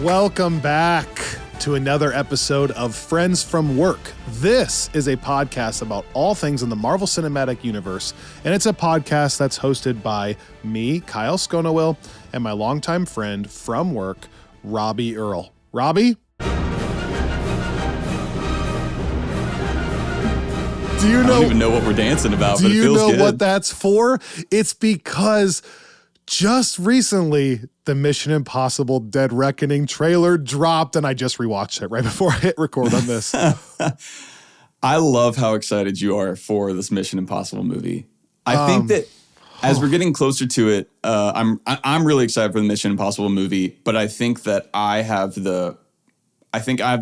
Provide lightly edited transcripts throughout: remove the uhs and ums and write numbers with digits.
Welcome back to another episode of Friends from Work. This is a podcast about all things in the Marvel Cinematic Universe, and it's a podcast that's hosted by me, Kyle Sconowill, and my longtime friend from work, Robbie Earl. Robbie? Do you know? I don't even know what we're dancing about, but it feels good. Do you know what that's for? It's because just recently, the Mission Impossible Dead Reckoning trailer dropped, and I just rewatched it right before I hit record on this. I love how excited you are for this Mission Impossible movie. I think that as we're getting closer to it, I'm really excited for the Mission Impossible movie, but I think that I have the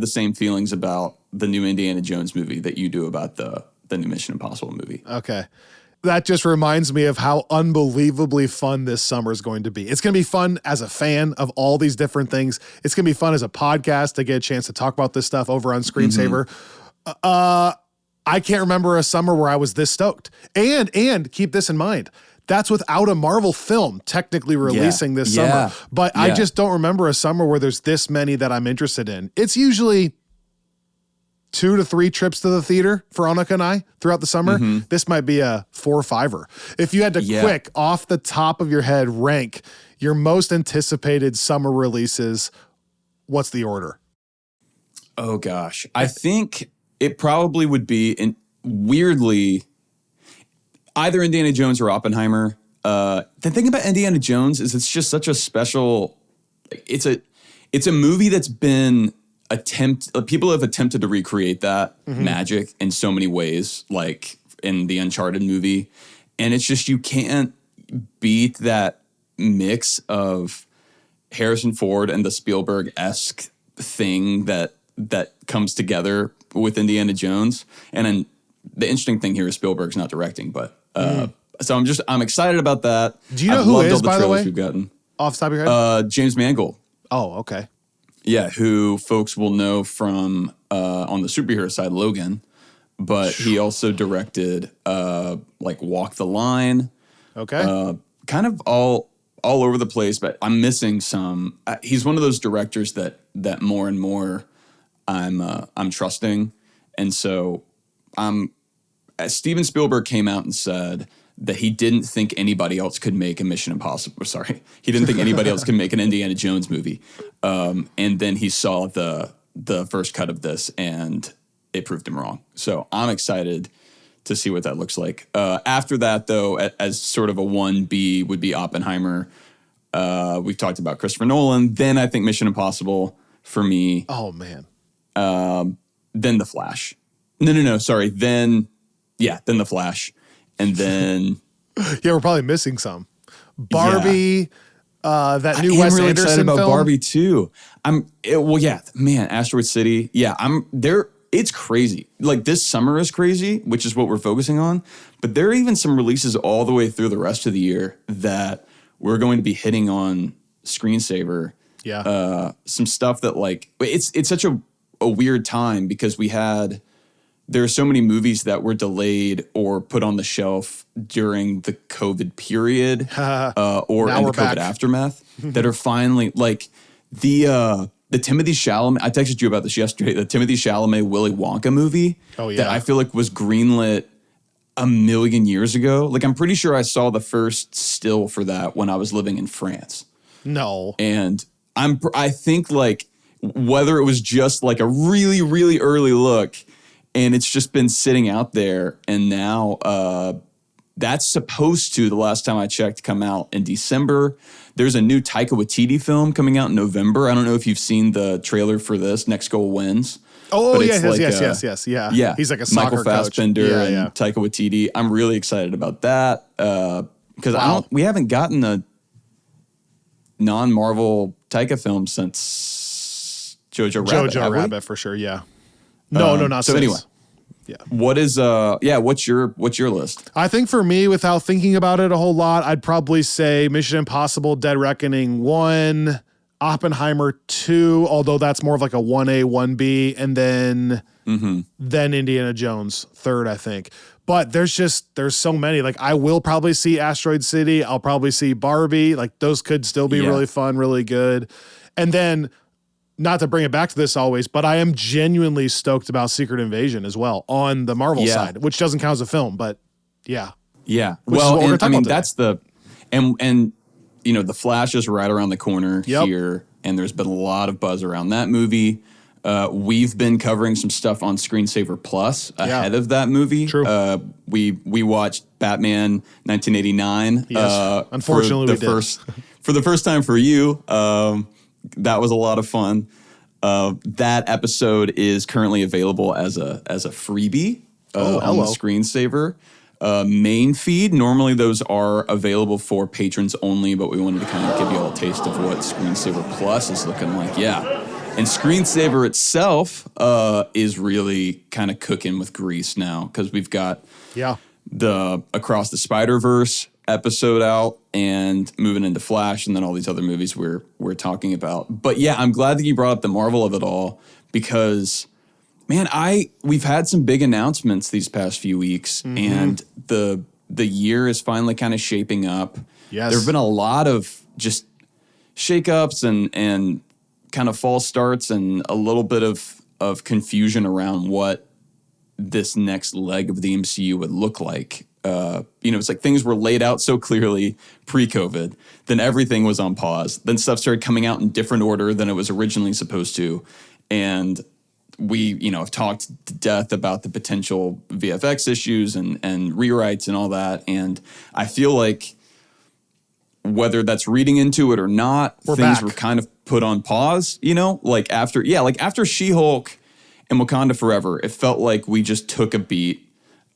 same feelings about the new Indiana Jones movie that you do about the new Mission Impossible movie. Okay. That just reminds me of how unbelievably fun this summer is going to be. It's going to be fun as a fan of all these different things. It's going to be fun as a podcast to get a chance to talk about this stuff over on Screensaver. I can't remember a summer where I was this stoked. And keep this in mind. That's without a Marvel film technically releasing this summer. But I just don't remember a summer where there's this many that I'm interested in. It's usually 2 to 3 trips to the theater for Annika and I throughout the summer. This might be a 4 or 5-er. If you had to quick off the top of your head rank your most anticipated summer releases, what's the order? Oh gosh. I think it probably would be weirdly either Indiana Jones or Oppenheimer. The thing about Indiana Jones is it's just such a special, it's a movie that's been people have attempted to recreate that magic in so many ways, like in the Uncharted movie. And it's just, you can't beat that mix of Harrison Ford and the Spielberg-esque thing that comes together with Indiana Jones. And then the interesting thing here is Spielberg's not directing, but so I'm excited about that. Do you know who is, by the way? We've gotten. Off the top of your head? James Mangold. Oh, okay. Yeah, who folks will know from on the superhero side, Logan, but he also directed like Walk the Line. Okay. Kind of all over the place, but I'm missing some. He's one of those directors that more and more I'm trusting, and so Steven Spielberg came out and said that he didn't think anybody else could make a Mission Impossible. Sorry, he didn't think anybody else could make an Indiana Jones movie. And then he saw the first cut of this, and it proved him wrong. So I'm excited to see what that looks like. After that, though, as sort of a 1B would be Oppenheimer. We've talked about Christopher Nolan. Then I think Mission Impossible for me. Oh, man. Then The Flash. No. Sorry. Then The Flash. And then, yeah, we're probably missing some. Barbie, that new Wes really Anderson excited about film. Barbie too. Asteroid City. Yeah, I'm there. It's crazy. Like this summer is crazy, which is what we're focusing on. But there are even some releases all the way through the rest of the year that we're going to be hitting on Screensaver. Yeah, some stuff that like it's such a weird time because there are so many movies that were delayed or put on the shelf during the COVID period or in the COVID aftermath that are finally like the Timothée Chalamet. I texted you about this yesterday. The Timothée Chalamet Willy Wonka movie that I feel like was greenlit a million years ago. Like I'm pretty sure I saw the first still for that when I was living in France. No. And I think like whether it was just like a really, really early look and it's just been sitting out there. And now that's supposed to, the last time I checked, come out in December. There's a new Taika Waititi film coming out in November. I don't know if you've seen the trailer for this, Next Goal Wins. Oh, yes. Yeah. Yeah. He's like a soccer Michael Fassbender coach. and Taika Waititi. I'm really excited about that because we haven't gotten a non-Marvel Taika film since Jojo Rabbit. Jojo Rabbit for sure, yeah. No, not so. since. Anyway, yeah. What's your list? I think for me, without thinking about it a whole lot, I'd probably say Mission Impossible: Dead Reckoning 1, Oppenheimer 2, although that's more of like a 1A, 1B, and then Indiana Jones 3rd, I think. But there's so many. Like I will probably see Asteroid City. I'll probably see Barbie. Like those could still be really fun, really good. And then not to bring it back to this always, but I am genuinely stoked about Secret Invasion as well on the Marvel side, which doesn't count as a film, but yeah. Yeah. Which is what we're gonna talk about today. that's and you know, The Flash is right around the corner here, and there's been a lot of buzz around that movie. We've been covering some stuff on Screensaver Plus ahead of that movie. True. We watched Batman 1989. Yes. Unfortunately, for the first time for you. That was a lot of fun. That episode is currently available as a freebie on the Screensaver main feed. Normally those are available for patrons only, but we wanted to kind of give you all a taste of what Screensaver Plus is looking like. Yeah. And Screensaver itself is really kind of cooking with grease now, because we've got the Across the Spider-Verse episode out and moving into Flash, and then all these other movies we're talking about. But yeah, I'm glad that you brought up the Marvel of it all, because man, we've had some big announcements these past few weeks, and the year is finally kind of shaping up. Yes. There have been a lot of just shakeups and kind of false starts and a little bit of confusion around what this next leg of the MCU would look like. It's like things were laid out so clearly pre-COVID, then everything was on pause. Then stuff started coming out in different order than it was originally supposed to. And we, have talked to death about the potential VFX issues and rewrites and all that. And I feel like whether that's reading into it or not, things were kind of put on pause, like after She-Hulk and Wakanda Forever, it felt like we just took a beat.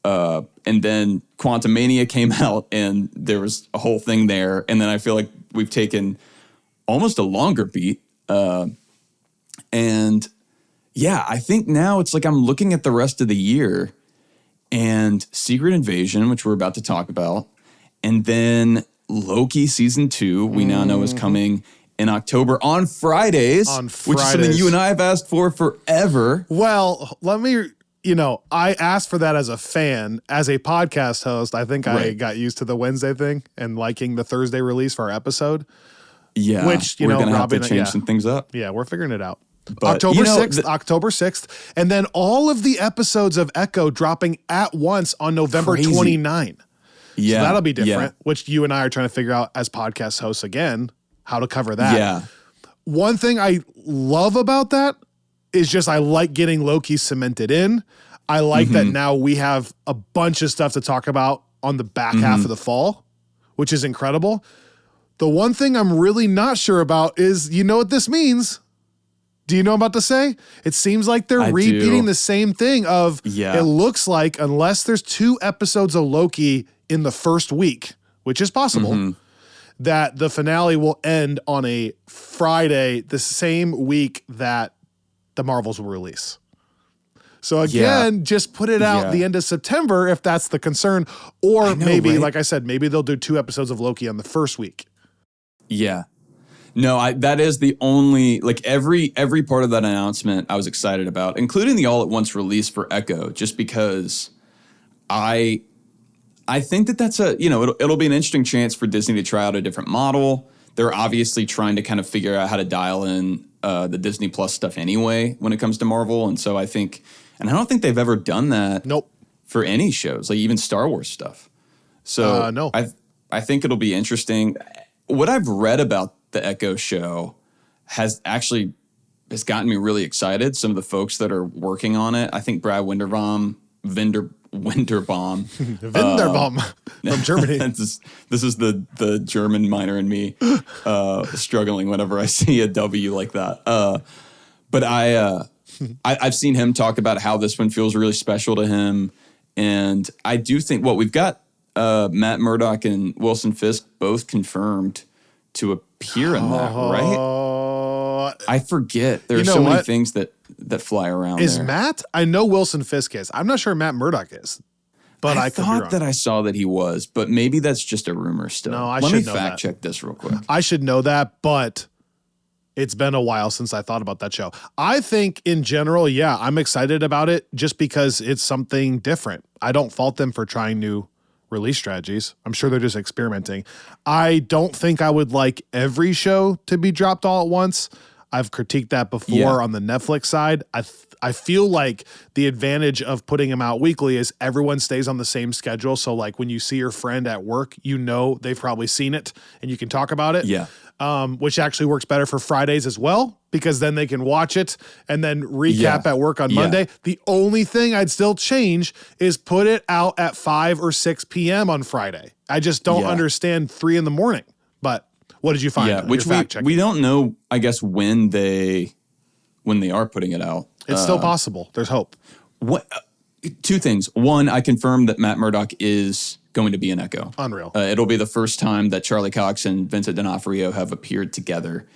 And then Quantumania came out and there was a whole thing there. And then I feel like we've taken almost a longer beat. And yeah, I think now it's like I'm looking at the rest of the year and Secret Invasion, which we're about to talk about, and then Loki season 2, we now know is coming in October on Fridays, which is something you and I have asked for forever. Well, let me... I asked for that as a fan. As a podcast host, I think I got used to the Wednesday thing and liking the Thursday release for our episode. Yeah. Which, we're going to have to change some things up. Yeah, we're figuring it out. But, October 6th. And then all of the episodes of Echo dropping at once on November 29. Yeah. So that'll be different, which you and I are trying to figure out as podcast hosts again, how to cover that. Yeah. One thing I love about that is just I like getting Loki cemented in. I like that now we have a bunch of stuff to talk about on the back half of the fall, which is incredible. The one thing I'm really not sure about is, you know what this means? Do you know what I'm about to say? It seems like they're repeating the same thing of, it looks like unless there's 2 episodes of Loki in the first week, which is possible, that the finale will end on a Friday, the same week that the Marvels will release. So again, just put it out the end of September if that's the concern. Or maybe, like I said, maybe they'll do 2 episodes of Loki on the first week. Yeah. No, that is the only, like every part of that announcement I was excited about, including the all-at-once release for Echo, just because I think that's it'll be an interesting chance for Disney to try out a different model. They're obviously trying to kind of figure out how to dial in the Disney Plus stuff anyway when it comes to Marvel. And so I think, and I don't think they've ever done that for any shows, like even Star Wars stuff. So no. I think it'll be interesting. What I've read about the Echo show has gotten me really excited. Some of the folks that are working on it, I think Brad Winderbaum from Germany. This is the German minor in me struggling whenever I see a W like that. But I've seen him talk about how this one feels really special to him, and I do think we've got Matt Murdock and Wilson Fisk both confirmed to appear in that, right? I forget. There are so many things that fly around. Is there. Matt? I know Wilson Fisk is. I'm not sure Matt Murdock is. But I thought that I saw that he was, but maybe that's just a rumor still. No, Let me fact check this real quick. I should know that, but it's been a while since I thought about that show. I think in general, I'm excited about it just because it's something different. I don't fault them for trying new release strategies. I'm sure they're just experimenting. I don't think I would like every show to be dropped all at once. I've critiqued that before Yeah. on the Netflix side. I feel like the advantage of putting them out weekly is everyone stays on the same schedule. So like when you see your friend at work, you know they've probably seen it and you can talk about it. Yeah. Which actually works better for Fridays as well, because then they can watch it and then recap Yeah. at work on Monday. The only thing I'd still change is put it out at 5 or 6 p.m. on Friday. I just don't understand 3 a.m. But what did you find? Yeah, which we don't know, I guess, when they are putting it out. It's still possible. There's hope. What? Two things. One, I confirmed that Matt Murdock is going to be in Echo. Unreal. It'll be the first time that Charlie Cox and Vincent D'Onofrio have appeared together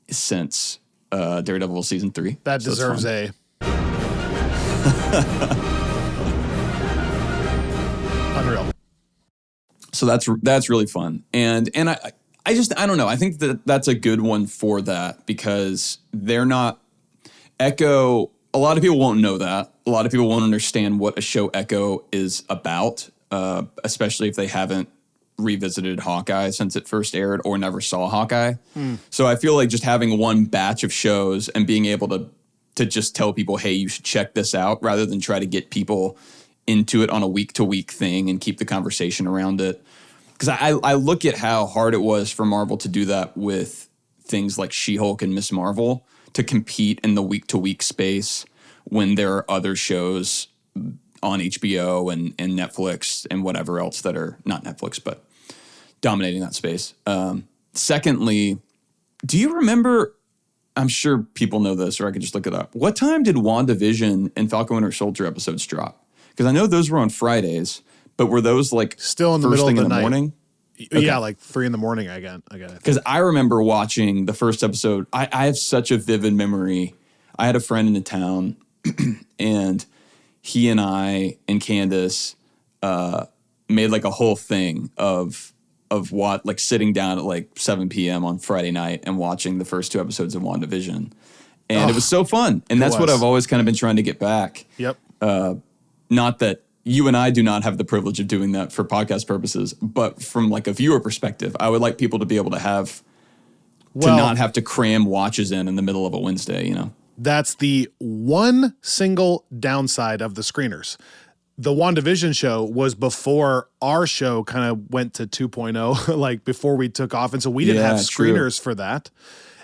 since Daredevil season 3. That deserves a. Unreal. So that's really fun, and I don't know. I think that's a good one for that, because they're not Echo. A lot of people won't know that. A lot of people won't understand what a show Echo is about, especially if they haven't revisited Hawkeye since it first aired or never saw Hawkeye. So I feel like just having one batch of shows and being able to just tell people, hey, you should check this out, rather than try to get people into it on a week-to-week thing and keep the conversation around it. Because I look at how hard it was for Marvel to do that with things like She-Hulk and Miss Marvel, to compete in the week-to-week space when there are other shows on HBO and Netflix and whatever else that are not Netflix, but dominating that space. Secondly, do you remember, I'm sure people know this, or I could just look it up. What time did WandaVision and Falcon Winter Soldier episodes drop? Because I know those were on Fridays, but were those like still in the first middle thing of in the the night? morning? Yeah, like 3 a.m. I got it. Because I remember watching the first episode. I have such a vivid memory. I had a friend in the town, and he and I and Candace made like a whole thing of what, like sitting down at like 7 p.m. on Friday night and watching the first 2 episodes of WandaVision. And it was so fun. And that's what I've always kind of been trying to get back. Yep. Not that you and I do not have the privilege of doing that for podcast purposes, but from like a viewer perspective, I would like people to be able to have to not have to cram watches in the middle of a Wednesday, you know? That's the one single downside of the screeners. The WandaVision show was before our show kind of went to 2.0, like before we took off. And so we didn't have screeners for that.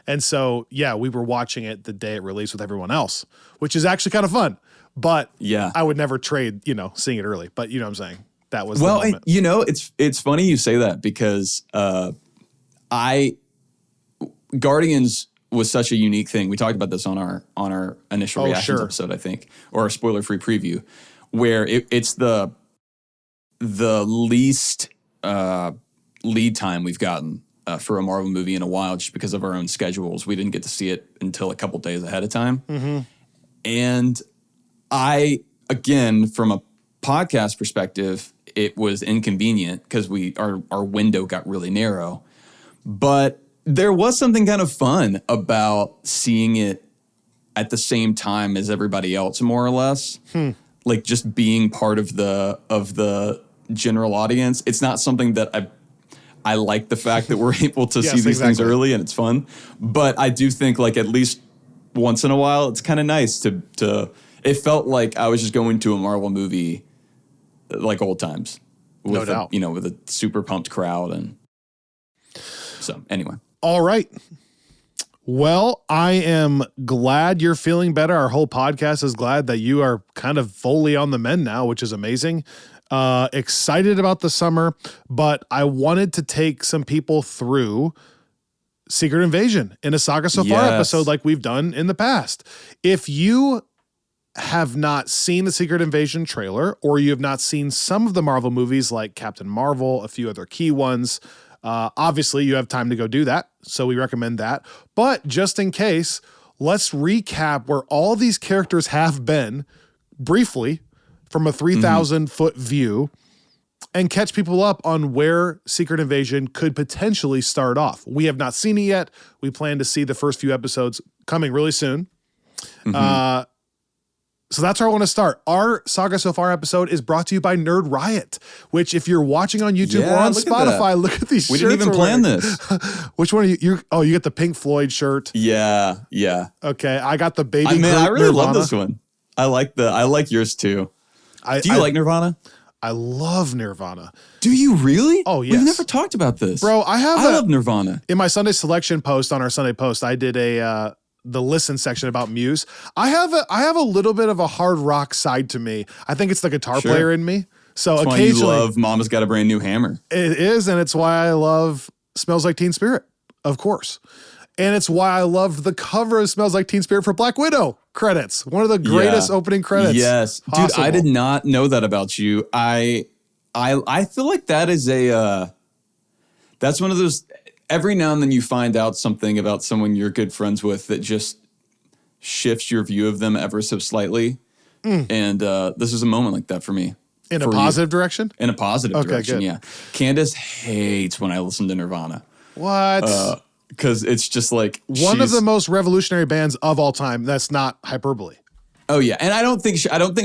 And so, yeah, we were watching it the day it released with everyone else, which is actually kind of fun. But I would never trade, seeing it early. But you know what I'm saying? That was the moment. It's funny you say that, because Guardians was such a unique thing. We talked about this on our initial reactions episode, I think, or our spoiler-free preview, where it's the least lead time we've gotten for a Marvel movie in a while, just because of our own schedules. We didn't get to see it until a couple days ahead of time. Mm-hmm. And again, from a podcast perspective, it was inconvenient because our window got really narrow. But there was something kind of fun about seeing it at the same time as everybody else, more or less. Like just being part of the general audience. It's not something that I like the fact that we're able to see these things early and it's fun. But I do think like at least once in a while, it's kind of nice to it felt like I was just going to a Marvel movie like old times. No doubt. With a super pumped crowd. And so anyway. All right. Well, I am glad you're feeling better. Our whole podcast is glad that you are kind of fully on the mend now, which is amazing. Excited about the summer, but I wanted to take some people through Secret Invasion in a Saga So Far episode like we've done in the past. If you have not seen the Secret Invasion trailer, or you have not seen some of the Marvel movies like Captain Marvel, a few other key ones, obviously you have time to go do that. So we recommend that. But just in case, let's recap where all these characters have been briefly from a 3,000 foot view and catch people up on where Secret Invasion could potentially start off. We have not seen it yet. We plan to see the first few episodes coming really soon. So that's where I want to start. Our Saga So Far episode is brought to you by Nerd Riot, which if you're watching on YouTube or on Spotify, look at these shirts. We didn't even plan this. Which one are you? You get the Pink Floyd shirt. Yeah. Okay, I got the Baby Groot I really Nirvana. love this one. I like yours too. Do you like Nirvana? I love Nirvana. Do you really? Oh, yes. We've never talked about this. Bro, I love Nirvana. In my Sunday selection post on our Sunday post, I did the listen section about Muse. I have a little bit of a hard rock side to me. I think it's the guitar player in me. So That's occasionally why you love Mama's Got a Brand New Hammer. It is, and it's why I love Smells Like Teen Spirit, of course. And it's why I love the cover of Smells Like Teen Spirit for Black Widow credits. One of the greatest opening credits. Yes. possible. Dude, I did not know that about you. I feel like that is that's one of those, every now and then you find out something about someone you're good friends with that just shifts your view of them ever so slightly. And this is a moment like that for me. In a positive direction? In a positive direction, good. yeah. Candace hates when I listen to Nirvana. What? Because it's just like one of the most revolutionary bands of all time. That's not hyperbole. Oh yeah, and I don't think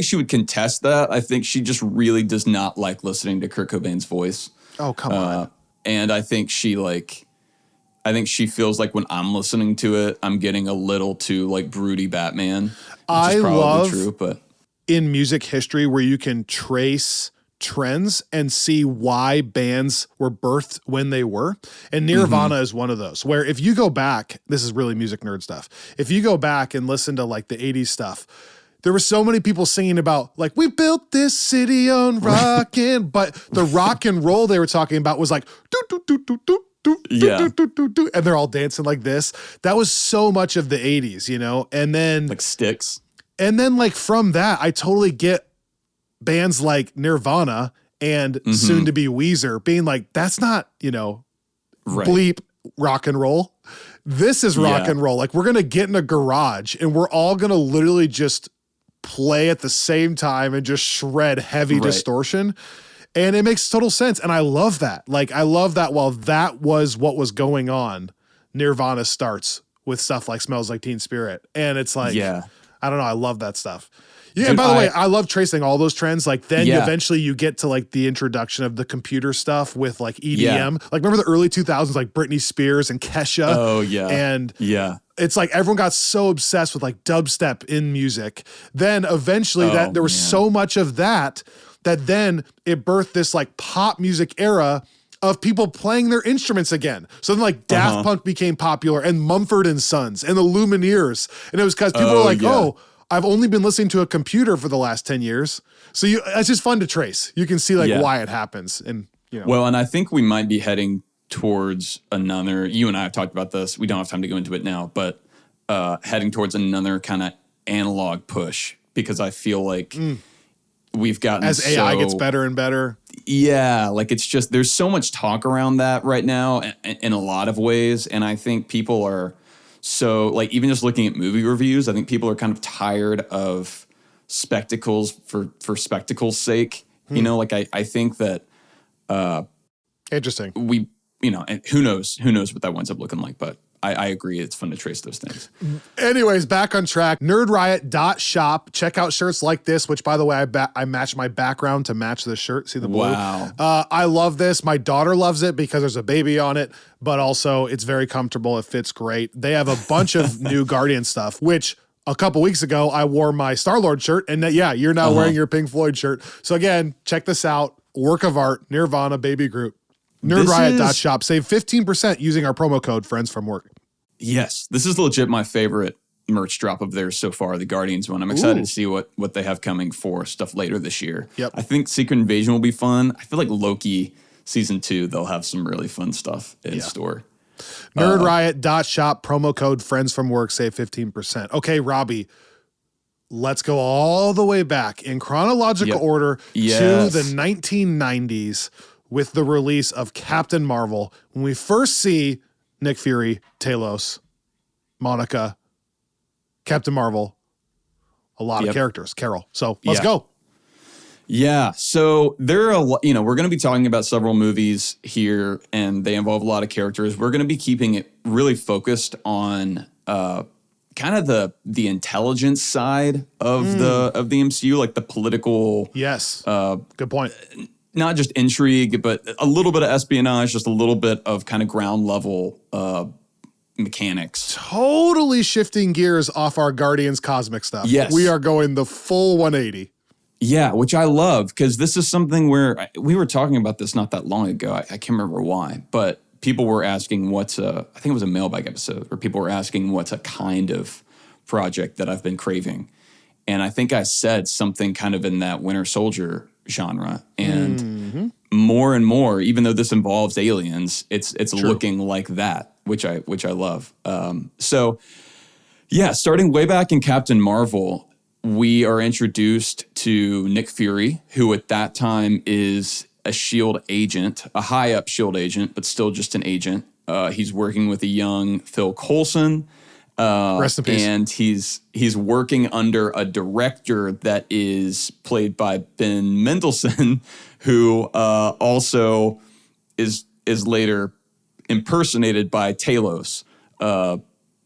she would contest that. I think she just really does not like listening to Kurt Cobain's voice. Oh come on. And I think she feels like when I'm listening to it, I'm getting a little too like broody Batman. Which is probably love true, but in music history where you can trace trends and see why bands were birthed when they were. And Nirvana is one of those where if you go back, this is really music nerd stuff. If you go back and listen to like the 80s stuff, there were so many people singing about like, we built this city on rockin', but the rock and roll they were talking about was like, do, do, do, do, do. And they're all dancing like this. That was so much of the 80s, you know? And then like Styx. And then like from that, I totally get bands like Nirvana and soon to be Weezer being like, that's not, bleep rock and roll. This is rock and roll. Like we're going to get in a garage and we're all going to literally just play at the same time and just shred heavy distortion. And it makes total sense. And I love that. Like, I love that while that was what was going on, Nirvana starts with stuff like Smells Like Teen Spirit. And it's like, I don't know. I love that stuff. Yeah. Dude, and by the way, I love tracing all those trends. Like then eventually you get to like the introduction of the computer stuff with like EDM. Like remember the early 2000s, like Britney Spears and Kesha. Oh yeah. And it's like everyone got so obsessed with like dubstep in music. Then eventually there was so much of that then it birthed this like pop music era of people playing their instruments again. So then like Daft Punk became popular and Mumford and Sons and the Lumineers. And it was because people were like, I've only been listening to a computer for the last 10 years. So it's just fun to trace. You can see like why it happens. And Well, and I think we might be heading towards another, you and I have talked about this. We don't have time to go into it now, but heading towards another kind of analog push because I feel like we've gotten as AI gets better and better. Yeah, like it's just there's so much talk around that right now in a lot of ways, and I think people are so like even just looking at movie reviews, I think people are kind of tired of spectacles for spectacle's sake. You know, like I think that interesting. We and who knows what that winds up looking like, but I agree. It's fun to trace those things. Anyways, back on track. NerdRiot.shop. Check out shirts like this, which, by the way, I matched my background to match this shirt. See the blue? Wow. I love this. My daughter loves it because there's a baby on it, but also it's very comfortable. It fits great. They have a bunch of new Guardian stuff, which a couple weeks ago, I wore my Star-Lord shirt. And you're now wearing your Pink Floyd shirt. So again, check this out. Work of art, Nirvana, Baby Groot. NerdRiot.shop. Save 15% using our promo code Friends from Work. Yes, this is legit my favorite merch drop of theirs so far, the Guardians one. I'm excited to see what they have coming for stuff later this year. Yep. I think Secret Invasion will be fun. I feel like Loki season 2, they'll have some really fun stuff in store. NerdRiot.shop, promo code Friends from Work, save 15%. Okay, Robbie, let's go all the way back in chronological order to the 1990s. With the release of Captain Marvel, when we first see Nick Fury, Talos, Monica, Captain Marvel, a lot of characters, Carol. So let's go. Yeah. So there are we're going to be talking about several movies here, and they involve a lot of characters. We're going to be keeping it really focused on kind of the intelligence side of the MCU, like the political. Yes. Good point. Not just intrigue, but a little bit of espionage, just a little bit of kind of ground level mechanics. Totally shifting gears off our Guardians cosmic stuff. Yes. We are going the full 180. Yeah, which I love, because this is something where we were talking about this not that long ago. I can't remember why, but people were asking I think it was a mailbag episode, where people were asking what's a kind of project that I've been craving. And I think I said something kind of in that Winter Soldier genre. And more and more, even though this involves aliens, it's looking like that, which I love. So yeah, starting way back in Captain Marvel, we are introduced to Nick Fury, who at that time is a SHIELD agent, a high-up SHIELD agent, but still just an agent. He's working with a young Phil Coulson. Rest in peace. And he's working under a director that is played by Ben Mendelsohn, who also is later impersonated by Talos.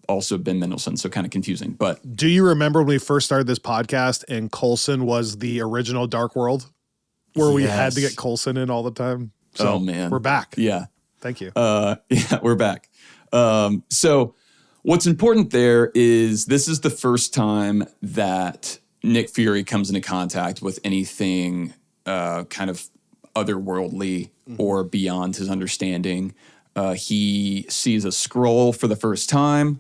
Also Ben Mendelsohn, so kind of confusing. But do you remember when we first started this podcast and Coulson was the original Dark World, where we had to get Coulson in all the time? So oh man, we're back. Yeah, thank you. Yeah, we're back. So what's important there is this is the first time that Nick Fury comes into contact with anything kind of otherworldly or beyond his understanding. He sees a scroll for the first time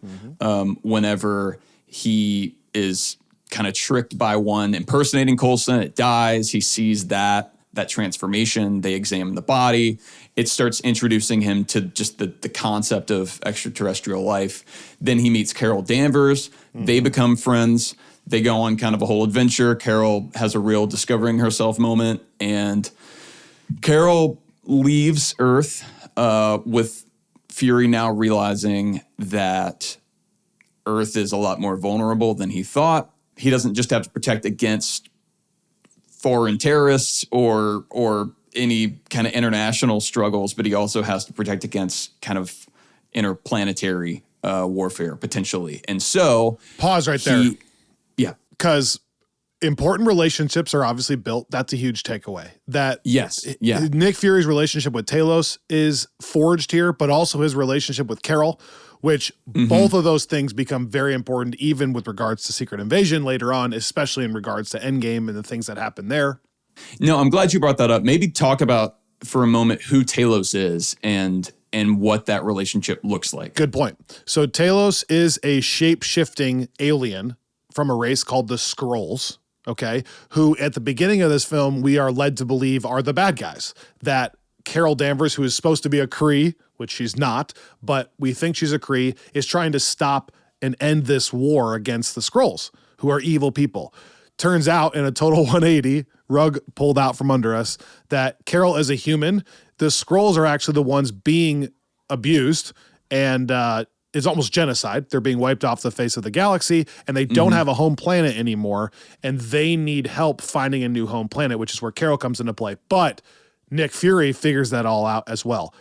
whenever he is kind of tricked by one impersonating Coulson. It dies. He sees that transformation. They examine the body. It starts introducing him to just the concept of extraterrestrial life. Then he meets Carol Danvers. They become friends. They go on kind of a whole adventure. Carol has a real discovering herself moment. And Carol leaves Earth with Fury now realizing that Earth is a lot more vulnerable than he thought. He doesn't just have to protect against foreign terrorists or any kind of international struggles, but he also has to protect against kind of interplanetary warfare potentially. And so pause right there. Yeah. Because important relationships are obviously built. That's a huge takeaway. That yes, yeah. Nick Fury's relationship with Talos is forged here, but also his relationship with Carol, which both of those things become very important, even with regards to Secret Invasion later on, especially in regards to Endgame and the things that happen there. No, I'm glad you brought that up. Maybe talk about for a moment who Talos is and what that relationship looks like. Good point. So Talos is a shape-shifting alien from a race called the Skrulls, okay, who at the beginning of this film, we are led to believe are the bad guys. That Carol Danvers, who is supposed to be a Kree, which she's not, but we think she's a Kree, is trying to stop and end this war against the Skrulls, who are evil people. Turns out, in a total 180, rug pulled out from under us, that Carol is a human. The Skrulls are actually the ones being abused, and it's almost genocide. They're being wiped off the face of the galaxy, and they don't have a home planet anymore, and they need help finding a new home planet, which is where Carol comes into play. But Nick Fury figures that all out as well.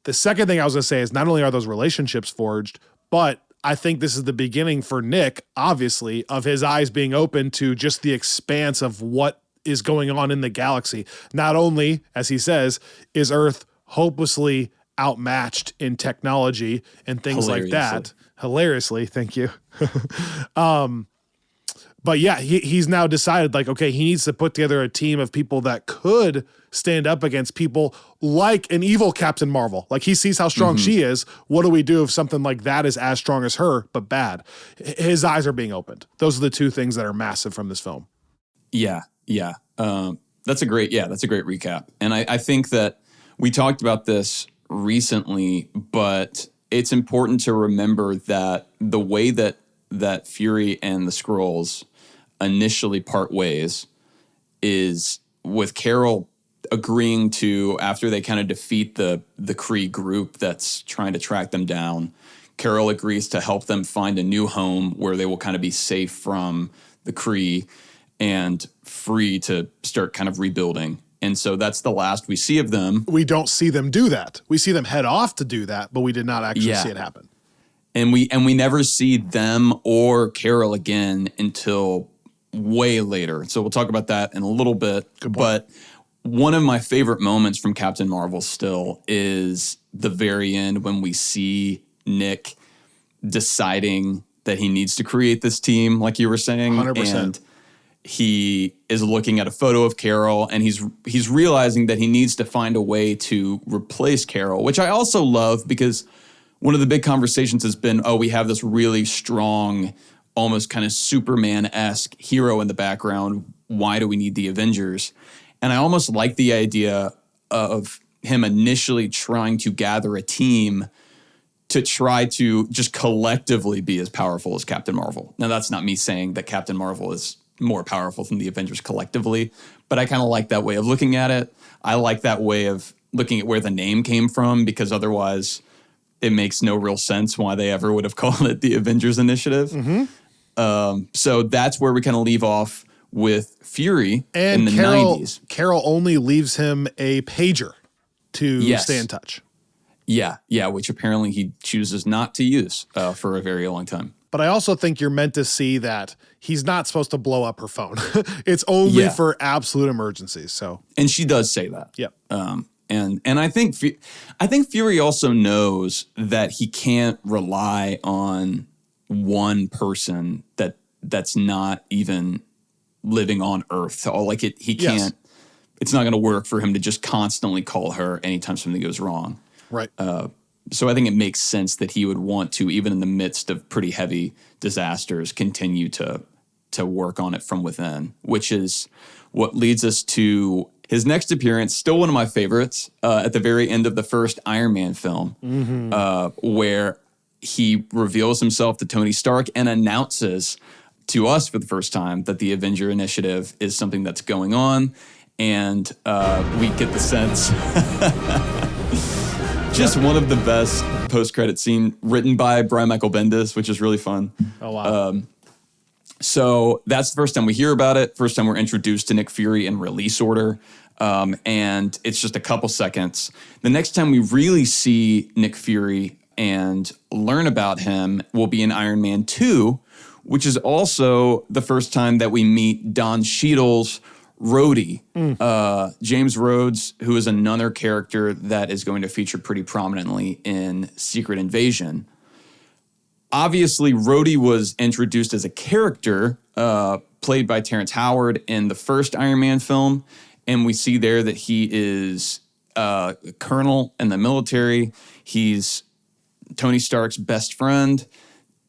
The second thing I was going to say is not only are those relationships forged, but I think this is the beginning for Nick, obviously, of his eyes being open to just the expanse of what is going on in the galaxy. Not only, as he says, is Earth hopelessly outmatched in technology and things like that. Hilariously, thank you. But yeah, he's now decided, like, okay, he needs to put together a team of people that could stand up against people like an evil Captain Marvel. Like, he sees how strong she is. What do we do if something like that is as strong as her, but bad? His eyes are being opened. Those are the two things that are massive from this film. Yeah. That's a great recap. And I think that we talked about this recently, but it's important to remember that the way that Fury and the Skrulls initially part ways is with Carol agreeing to, after they kind of defeat the Kree group that's trying to track them down, Carol agrees to help them find a new home where they will kind of be safe from the Kree and free to start kind of rebuilding. And so that's the last we see of them. We don't see them do that. We see them head off to do that, but we did not actually see it happen. And we never see them or Carol again until way later. So we'll talk about that in a little bit. But one of my favorite moments from Captain Marvel still is the very end when we see Nick deciding that he needs to create this team, like you were saying. 100%. And he is looking at a photo of Carol, and he's realizing that he needs to find a way to replace Carol, which I also love because one of the big conversations has been, we have this really strong, almost kind of Superman-esque hero in the background. Why do we need the Avengers? And I almost like the idea of him initially trying to gather a team to try to just collectively be as powerful as Captain Marvel. Now, that's not me saying that Captain Marvel is more powerful than the Avengers collectively, but I kind of like that way of looking at it. I like that way of looking at where the name came from, because otherwise it makes no real sense why they ever would have called it the Avengers Initiative. So that's where we kind of leave off with Fury in the 90s. Carol only leaves him a pager to stay in touch. Yeah, which apparently he chooses not to use for a very long time. But I also think you're meant to see that he's not supposed to blow up her phone. It's only for absolute emergencies. So, and she does say that. Yep. And I think Fury also knows that he can't rely on one person that's not even living on Earth. So he can't. It's not going to work for him to just constantly call her anytime something goes wrong. Right. So I think it makes sense that he would want to, even in the midst of pretty heavy disasters, continue to work on it from within, which is what leads us to his next appearance, still one of my favorites, at the very end of the first Iron Man film, where he reveals himself to Tony Stark and announces to us for the first time that the Avenger Initiative is something that's going on. And we get the sense... Just one of the best post-credit scene written by Brian Michael Bendis, which is really fun. Oh, wow. So that's the first time we hear about it. First time we're introduced to Nick Fury in release order. And it's just a couple seconds. The next time we really see Nick Fury and learn about him will be in Iron Man 2, which is also the first time that we meet Don Cheadle's Rhodey, James Rhodes, who is another character that is going to feature pretty prominently in Secret Invasion. Obviously, Rhodey was introduced as a character played by Terrence Howard in the first Iron Man film, and we see there that he is a colonel in the military. He's Tony Stark's best friend.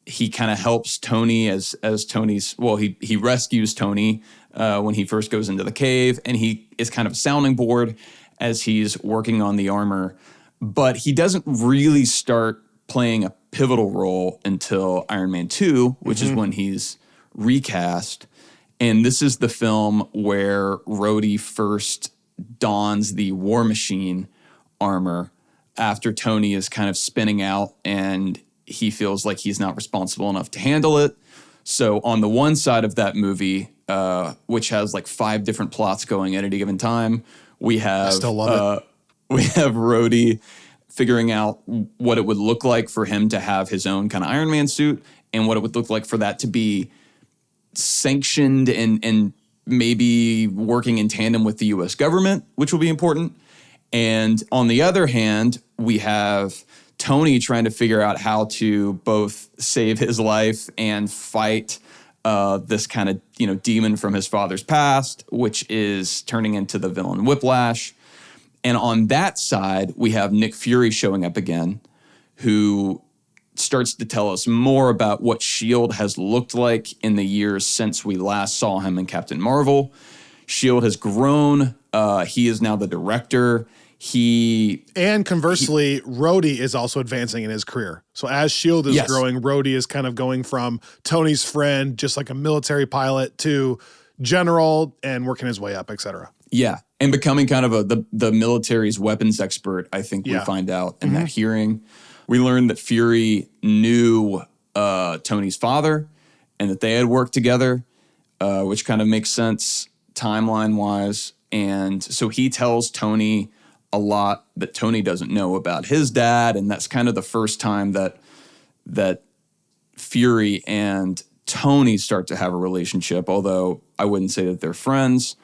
He kind of helps Tony as Tony's, he rescues Tony when he first goes into the cave, and he is kind of a sounding board as he's working on the armor. But he doesn't really start playing a pivotal role until Iron Man 2, which is when he's recast. And this is the film where Rhodey first dons the War Machine armor after Tony is kind of spinning out and he feels like he's not responsible enough to handle it. So on the one side of that movie, which has like 5 different plots going at any given time, we have I still love it. We have Rhodey figuring out what it would look like for him to have his own kind of Iron Man suit and what it would look like for that to be sanctioned and maybe working in tandem with the US government, which will be important. And on the other hand, we have Tony trying to figure out how to both save his life and fight this kind of, demon from his father's past, which is turning into the villain Whiplash. And on that side, we have Nick Fury showing up again, who starts to tell us more about what S.H.I.E.L.D. has looked like in the years since we last saw him in Captain Marvel. S.H.I.E.L.D. has grown. He is now the director. And conversely, Rhodey is also advancing in his career. So as S.H.I.E.L.D. is growing, Rhodey is kind of going from Tony's friend, just like a military pilot, to general and working his way up, et cetera. Yeah, and becoming kind of the military's weapons expert, I think we find out in that hearing. We learned that Fury knew Tony's father and that they had worked together, which kind of makes sense timeline-wise. And so he tells Tony a lot that Tony doesn't know about his dad, and that's kind of the first time that that Fury and Tony start to have a relationship, although I wouldn't say that they're friends.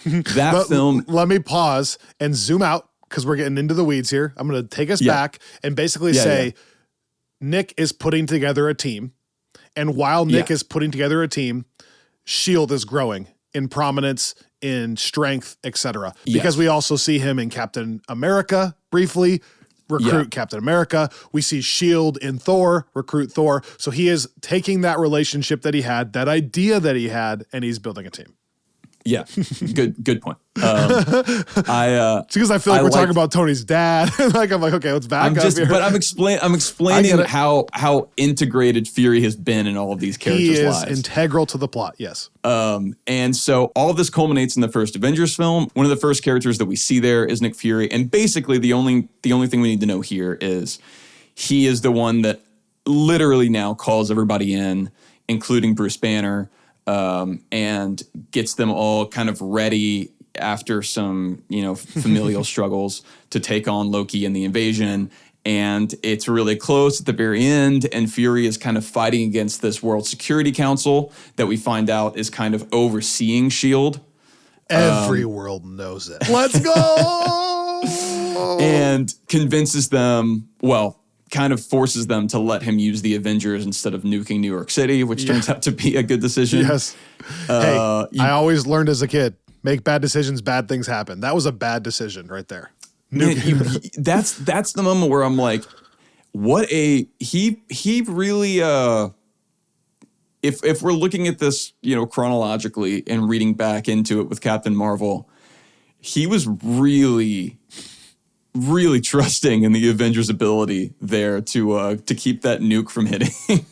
That film. Let me pause and zoom out because we're getting into the weeds here. I'm going to take us back and basically say Nick is putting together a team. And while Nick is putting together a team, S.H.I.E.L.D. is growing in prominence, in strength, etc. Because we also see him in Captain America briefly, recruit Captain America. We see S.H.I.E.L.D. in Thor, recruit Thor. So he is taking that relationship that he had, that idea that he had, and he's building a team. Yeah, good point. It's because I feel like we're talking about Tony's dad. Like I'm like, okay, let's back up here. But I'm explaining how integrated Fury has been in all of these characters' lives. He is integral to the plot. Yes. And so all of this culminates in the first Avengers film. One of the first characters that we see there is Nick Fury, and basically the only thing we need to know here is he is the one that literally now calls everybody in, including Bruce Banner. And gets them all kind of ready after some, familial struggles to take on Loki and the invasion. And it's really close at the very end. And Fury is kind of fighting against this World Security Council that we find out is kind of overseeing S.H.I.E.L.D. Every world knows it. Let's go! And convinces them, kind of forces them to let him use the Avengers instead of nuking New York City, which turns out to be a good decision. Yes. I always learned as a kid, make bad decisions, bad things happen. That was a bad decision right there. That's the moment where I'm like, he really, if we're looking at this, chronologically and reading back into it with Captain Marvel, he was really trusting in the Avengers' ability there to keep that nuke from hitting,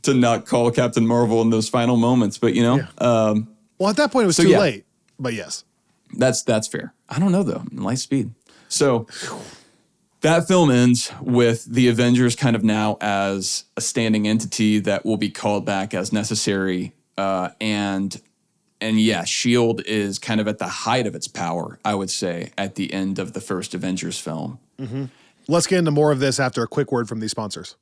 to not call Captain Marvel in those final moments. But well, at that point it was too late. But yes, that's fair. I don't know though, light speed. So that film ends with the Avengers kind of now as a standing entity that will be called back as necessary, And yeah, S.H.I.E.L.D. is kind of at the height of its power, I would say, at the end of the first Avengers film. Mm-hmm. Let's get into more of this after a quick word from these sponsors.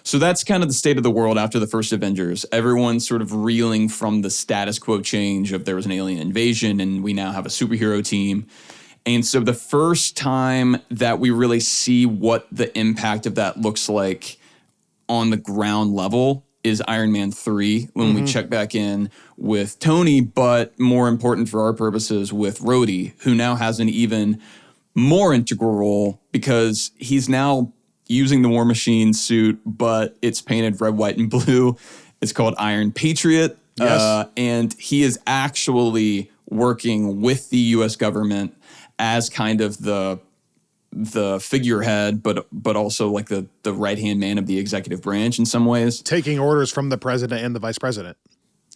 So that's kind of the state of the world after the first Avengers. Everyone's sort of reeling from the status quo change of there was an alien invasion and we now have a superhero team. And so the first time that we really see what the impact of that looks like on the ground level is Iron Man 3, when we check back in with Tony, but more important for our purposes with Rhodey, who now has an even more integral role because he's now using the War Machine suit, but it's painted red, white, and blue. It's called Iron Patriot. Yes. And he is actually working with the U.S. government as kind of the figurehead, but also like the right-hand man of the executive branch in some ways. Taking orders from the president and the vice president.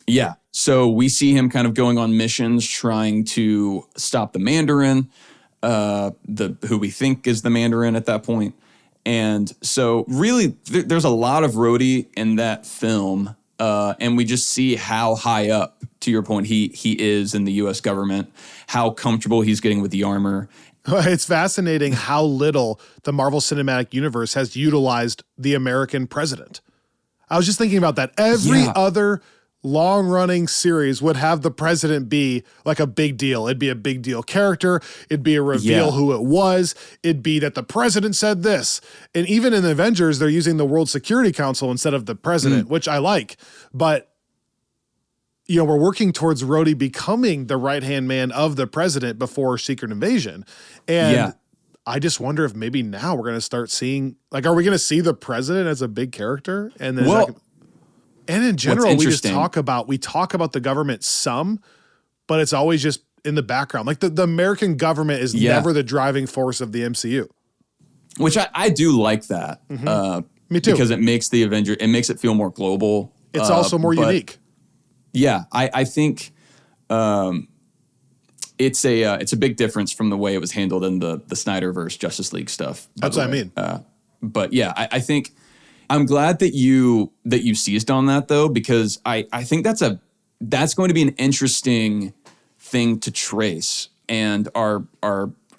Yeah. So we see him kind of going on missions trying to stop the Mandarin, who we think is the Mandarin at that point. And so really there's a lot of Rhodey in that film. And we just see how high up, to your point, he is in the U.S. government, how comfortable he's getting with the armor. It's fascinating how little the Marvel Cinematic Universe has utilized the American president. I was just thinking about that. Every other long-running series would have the president be like a big deal. It'd be a big deal character. It'd be a reveal who it was. It'd be that the president said this. And even in the Avengers, they're using the World Security Council instead of the president, which I like. But, we're working towards Rhodey becoming the right-hand man of the president before Secret Invasion. And I just wonder if maybe now we're going to start seeing, are we going to see the president as a big character? And then and in general, we talk about the government some, but it's always just in the background. Like the American government is never the driving force of the MCU. Which I do like that. Me too. Because it makes it makes it feel more global. It's also more unique. Yeah, I think it's a big difference from the way it was handled in the Snyderverse Justice League stuff. That's what I mean. But yeah, I think I'm glad that you seized on that though, because I think that's going to be an interesting thing to trace. And our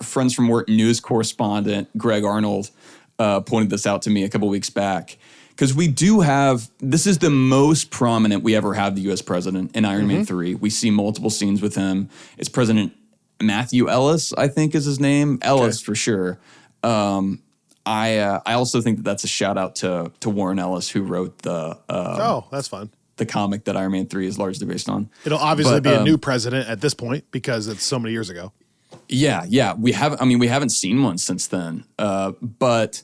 Friends from Work news correspondent Greg Arnold pointed this out to me a couple weeks back, because we do have, this is the most prominent we ever have the U.S. president in Iron Man 3. We see multiple scenes with him. It's President Matthew Ellis, I think is his name. Ellis for sure. I also think that that's a shout out to Warren Ellis, who wrote the that's fun. The comic that Iron Man 3 is largely based on. It'll obviously be a new president at this point because it's so many years ago. Yeah. We haven't seen one since then. But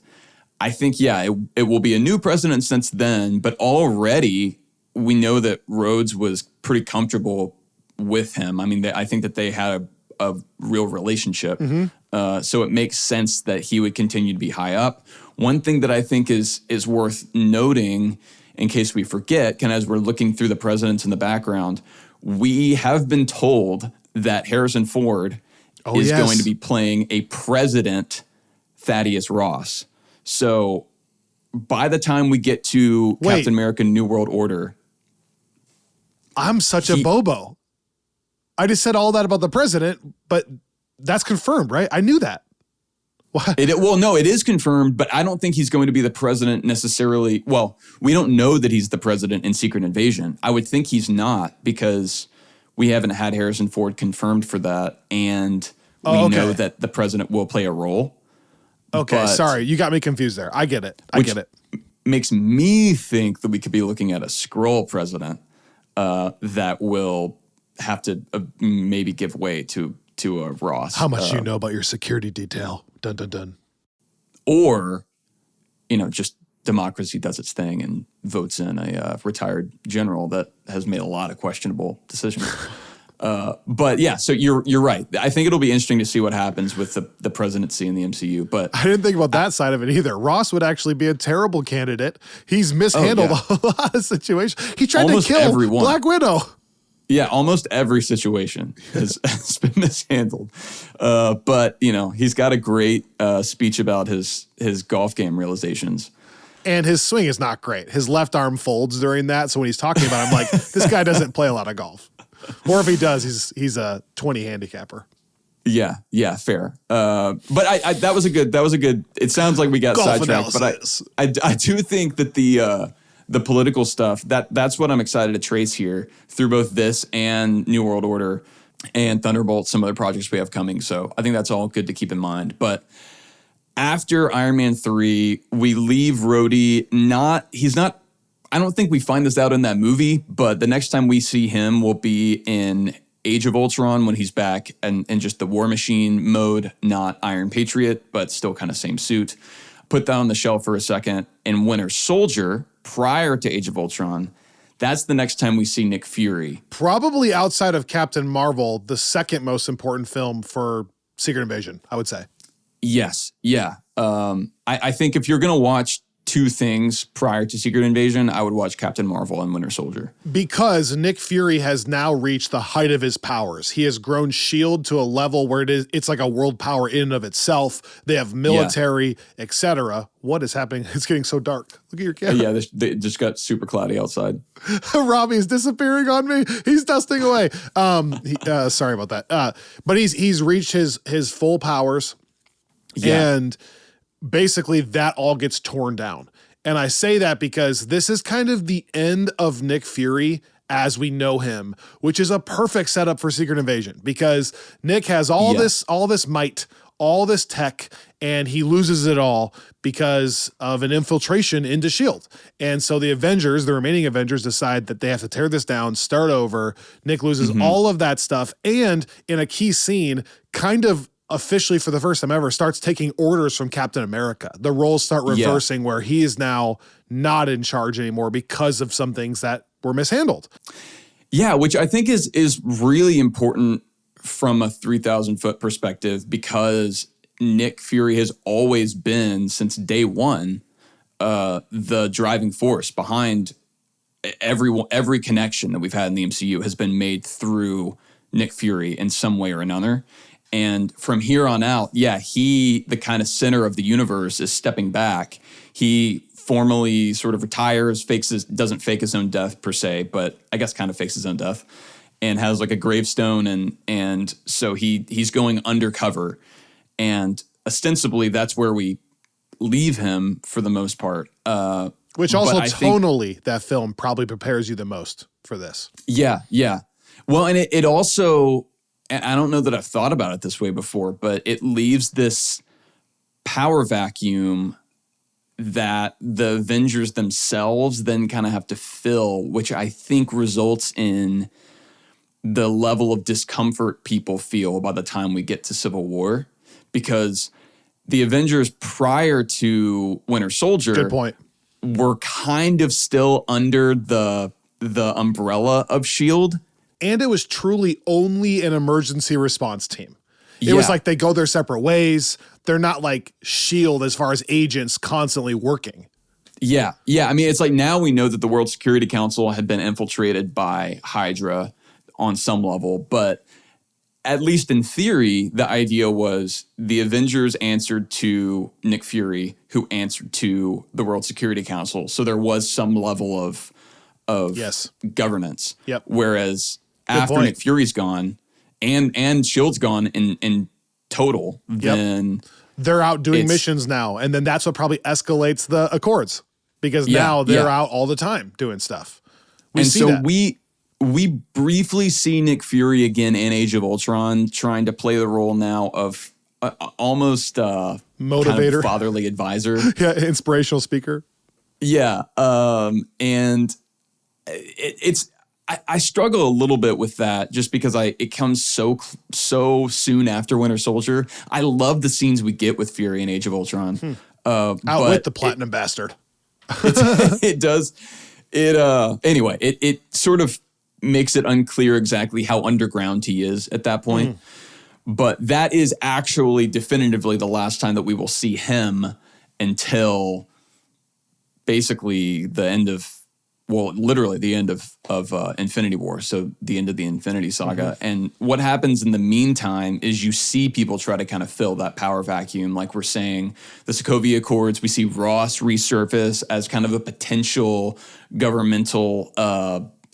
I think, it will be a new president since then. But already we know that Rhodes was pretty comfortable with him. I mean, I think that they had a real relationship. So it makes sense that he would continue to be high up. One thing that I think is worth noting, in case we forget, kind of as we're looking through the presidents in the background, we have been told that Harrison Ford is going to be playing a President Thaddeus Ross. So by the time we get to Captain America New World Order. I'm such a bobo. I just said all that about the president, but that's confirmed, right? I knew that. What? No, it is confirmed, but I don't think he's going to be the president necessarily. Well, we don't know that he's the president in Secret Invasion. I would think he's not, because we haven't had Harrison Ford confirmed for that, and we know that the president will play a role. Okay, sorry, you got me confused there. I get it. Makes me think that we could be looking at a Skrull president that will have to maybe give way to a Ross. How much you know about your security detail? Dun dun dun. Or, just democracy does its thing and votes in a retired general that has made a lot of questionable decisions. But yeah, so you're right. I think it'll be interesting to see what happens with the presidency in the MCU. But I didn't think about that side of it either. Ross would actually be a terrible candidate. He's mishandled a lot of situations. He tried to kill everyone. Black Widow. Yeah, almost every situation has been mishandled. But, he's got a great speech about his golf game realizations. And his swing is not great. His left arm folds during that. So when he's talking about it, I'm like, this guy doesn't play a lot of golf. Or if he does, he's a 20 handicapper. Yeah, fair. But that was a good, it sounds like we got golf sidetracked. Analysis. But I do think that the political stuff, that's what I'm excited to trace here through both this and New World Order and Thunderbolt, some other projects we have coming. So I think that's all good to keep in mind. But after Iron Man 3, we leave Rhodey. I don't think we find this out in that movie, but the next time we see him will be in Age of Ultron, when he's back and just the War Machine mode, not Iron Patriot, but still kind of same suit. Put that on the shelf for a second. And Winter Soldier, prior to Age of Ultron, that's the next time we see Nick Fury. Probably outside of Captain Marvel, the second most important film for Secret Invasion, I would say. Yes. Yeah. I think if you're going to watch two things prior to Secret Invasion, I would watch Captain Marvel and Winter Soldier. Because Nick Fury has now reached the height of his powers. He has grown S.H.I.E.L.D. to a level where it's like a world power in and of itself. They have military, etc. What is happening? It's getting so dark. Look at your camera. Yeah, they just got super cloudy outside. Robbie's disappearing on me. He's dusting away. Sorry about that. But he's reached his full powers. Yeah. And basically that all gets torn down. And I say that because this is kind of the end of Nick Fury as we know him, which is a perfect setup for Secret Invasion, because Nick has all this might, all this tech, and he loses it all because of an infiltration into S.H.I.E.L.D. And so the remaining Avengers decide that they have to tear this down, start over. Nick loses all of that stuff. And in a key scene, kind of officially for the first time ever, starts taking orders from Captain America. The roles start reversing where he is now not in charge anymore because of some things that were mishandled. Yeah, which I think is really important from a 3,000 foot perspective, because Nick Fury has always been, since day one, the driving force behind every connection that we've had in the MCU has been made through Nick Fury in some way or another. And from here on out, the kind of center of the universe is stepping back. He formally sort of retires, doesn't fake his own death per se, but I guess kind of fakes his own death, and has like a gravestone, and so he's going undercover, and ostensibly that's where we leave him for the most part. Which also tonally, that film probably prepares you the most for this. Yeah. Well, and it also, I don't know that I've thought about it this way before, but it leaves this power vacuum that the Avengers themselves then kind of have to fill, which I think results in the level of discomfort people feel by the time we get to Civil War. Because the Avengers prior to Winter Soldier, good point, were kind of still under the umbrella of S.H.I.E.L.D. And it was truly only an emergency response team. It was like they go their separate ways. They're not like S.H.I.E.L.D. as far as agents constantly working. Yeah. I mean, it's like now we know that the World Security Council had been infiltrated by Hydra on some level, but at least in theory, the idea was the Avengers answered to Nick Fury, who answered to the World Security Council. So there was some level of governance. Yep. Whereas after Nick Fury's gone and S.H.I.E.L.D.'s gone in total, then they're out doing missions now. And then that's what probably escalates the Accords, because now they're out all the time doing stuff. We briefly see Nick Fury again in Age of Ultron trying to play the role now of almost motivator, kind of fatherly advisor. Inspirational speaker. Yeah. And I struggle a little bit with that just because it comes so soon after Winter Soldier. I love the scenes we get with Fury in Age of Ultron. Outwit the Platinum Bastard. It does. Anyway, it sort of makes it unclear exactly how underground he is at that point. But that is actually definitively the last time that we will see him until basically the end of, literally the end of Infinity War. So the end of the Infinity Saga. And what happens in the meantime is you see people try to kind of fill that power vacuum. Like we're saying, the Sokovia Accords, we see Ross resurface as kind of a potential governmental